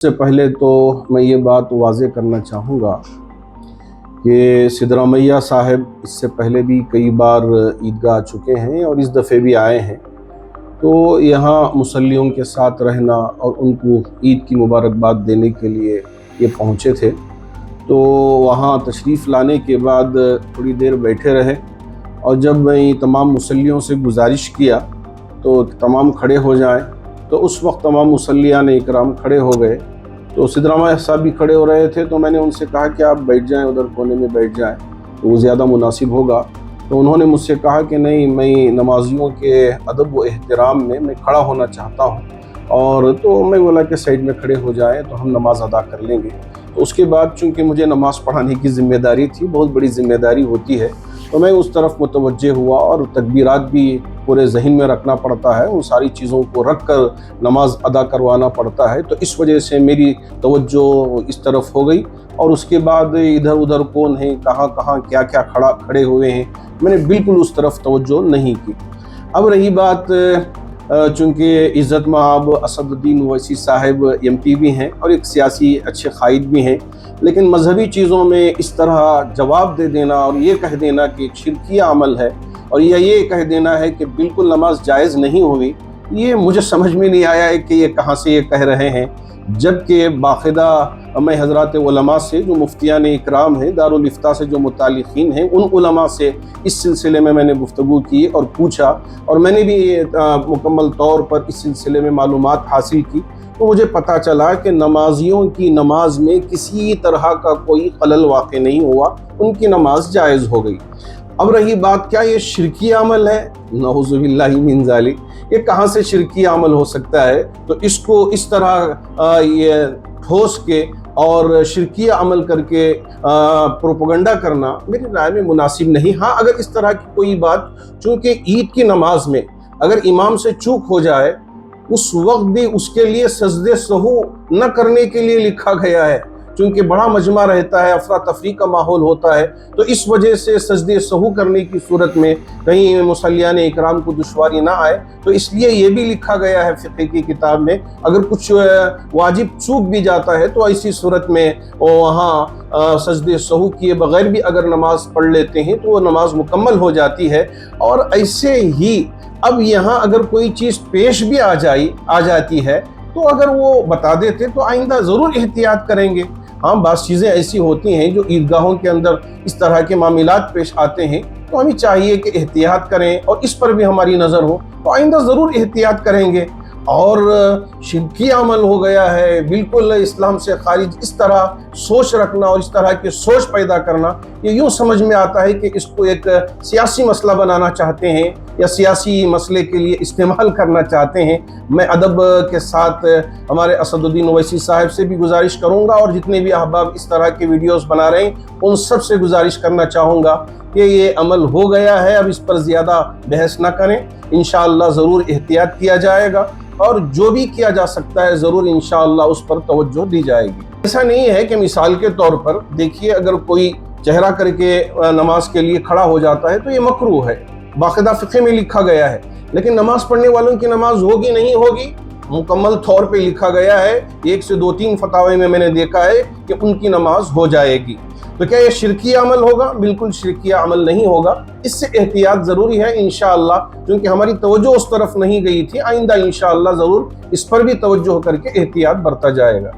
से पहले तो मैं ये बात वाज़े करना चाहूँगा कि सिद्धरामैया साहब इससे पहले भी कई बार ईदगाह आ चुके हैं और इस दफ़े भी आए हैं। तो यहाँ मुसल्लियों के साथ रहना और उनको ईद की मुबारकबाद देने के लिए ये पहुँचे थे। तो वहाँ तशरीफ़ लाने के बाद थोड़ी देर बैठे रहे और जब मैं तमाम मुसल्लियों से गुजारिश किया तो तमाम खड़े हो जाएं, तो उस वक्त तमाम मुसल्लियान इकराम खड़े हो गए। तो सिद्धरामैया साहब भी खड़े हो रहे थे, तो मैंने उनसे कहा कि आप बैठ जाएं, उधर कोने में बैठ जाएं, तो वो ज़्यादा मुनासिब होगा। तो उन्होंने मुझसे कहा कि नहीं, मैं नमाजियों के अदब व एहतराम में मैं खड़ा होना चाहता हूँ। और तो मैं बोला कि साइड में खड़े हो जाएं तो हम नमाज अदा कर लेंगे। तो उसके बाद चूँकि मुझे नमाज़ पढ़ाने की ज़िम्मेदारी थी, बहुत बड़ी ज़िम्मेदारी होती है, तो मैं उस तरफ मुतवज्जे हुआ और तकबीरात भी पूरे ज़हन में रखना पड़ता है, उन सारी चीज़ों को रख कर नमाज अदा करवाना पड़ता है। तो इस वजह से मेरी तवज्जो इस तरफ हो गई और उसके बाद इधर उधर कौन है, कहाँ कहाँ क्या क्या खड़े हुए हैं, मैंने बिल्कुल उस तरफ तवज्जो नहीं की। अब रही बात, चूँकि इज़्ज़त माब असदुद्दीन ओवैसी साहब एमपी भी हैं और एक सियासी अच्छे कायद भी हैं, लेकिन मजहबी चीज़ों में इस तरह जवाब दे देना और ये कह देना कि एक शिरकिया अमल है और ये कह देना है कि बिल्कुल नमाज जायज़ नहीं हुई, ये मुझे समझ में नहीं आया है कि ये कहाँ से ये कह रहे हैं। जबकि बाकायदा मैं हज़रात उलमा से, जो मुफ्तियान इकराम हैं, दारुल इफ्ता से जो मुतालिकीन हैं, उन उलमा से इस सिलसिले में मैंने गुफ्तगू की और पूछा और मैंने भी मुकम्मल तौर पर इस सिलसिले में मालूमात हासिल की। तो मुझे पता चला कि नमाजियों की नमाज में किसी तरह का कोई खलल वाक़ नहीं हुआ, उनकी नमाज जायज़ हो गई। अब रही बात, क्या ये शिरकी अमल है? नऊज़ुबिल्लाहि मिन ज़ालिक, ये कहाँ से शिरकी अमल हो सकता है? तो इसको इस तरह ये ठोस के और शिरकिया अमल करके प्रोपेगेंडा करना मेरी राय में मुनासिब नहीं। हाँ, अगर इस तरह की कोई बात, चूँकि ईद की नमाज में अगर इमाम से चूक हो जाए, उस वक्त भी उसके लिए सजदे सहू न करने के लिए लिखा गया है, क्योंकि बड़ा मजमा रहता है, अफरा तफरी का माहौल होता है। तो इस वजह से सजदे सहू करने की सूरत में कहीं मुसल्लियान इकराम को दुश्वारी ना आए, तो इसलिए ये भी लिखा गया है फ़िक़्ह की किताब में, अगर कुछ वाजिब चूक भी जाता है तो ऐसी सूरत में वहाँ सजदे सहू किए बगैर भी अगर नमाज पढ़ लेते हैं तो वो नमाज मुकम्मल हो जाती है। और ऐसे ही अब यहाँ अगर कोई चीज़ पेश भी आ जाती है तो अगर वो बता देते तो आइंदा ज़रूर एहतियात करेंगे। हाँ, बात चीज़ें ऐसी होती हैं जो ईदगाहों के अंदर इस तरह के मामलात पेश आते हैं, तो हमें चाहिए कि एहतियात करें और इस पर भी हमारी नज़र हो, तो आइंदा ज़रूर एहतियात करेंगे। और शिरकी अमल हो गया है, बिल्कुल इस्लाम से खारिज, इस तरह सोच रखना और इस तरह की सोच पैदा करना, ये यूँ समझ में आता है कि इसको एक सियासी मसला बनाना चाहते हैं या सियासी मसले के लिए इस्तेमाल करना चाहते हैं। मैं अदब के साथ हमारे असदुद्दीन ओवैसी साहब से भी गुजारिश करूँगा और जितने भी अहबाब इस तरह के वीडियोज़ बना रहे हैं उन सब से गुजारिश करना चाहूँगा कि ये अमल हो गया है, अब इस पर ज़्यादा बहस ना करें, इंशाअल्लाह ज़रूर एहतियात किया जाएगा और जो भी किया जा सकता है ज़रूर इंशाअल्लाह उस पर तवज्जो दी जाएगी। ऐसा नहीं है कि मिसाल के तौर पर देखिए, अगर कोई चेहरा करके नमाज के लिए खड़ा हो जाता है तो ये मकरूह है, बाकायदा फ़िक़्ह में लिखा गया है, लेकिन नमाज पढ़ने वालों की नमाज होगी नहीं होगी, मुकम्मल तौर पे लिखा गया है। 1 से 2-3 फतावे में मैंने देखा है कि उनकी नमाज हो जाएगी। तो क्या ये शिरकिया अमल होगा? बिल्कुल शिरकिया अमल नहीं होगा। इससे एहतियात ज़रूरी है इंशाअल्लाह, क्योंकि हमारी तवज्जो उस तरफ नहीं गई थी। आइंदा इंशाअल्लाह ज़रूर इस पर भी तवज्जो करके एहतियात बरता जाएगा।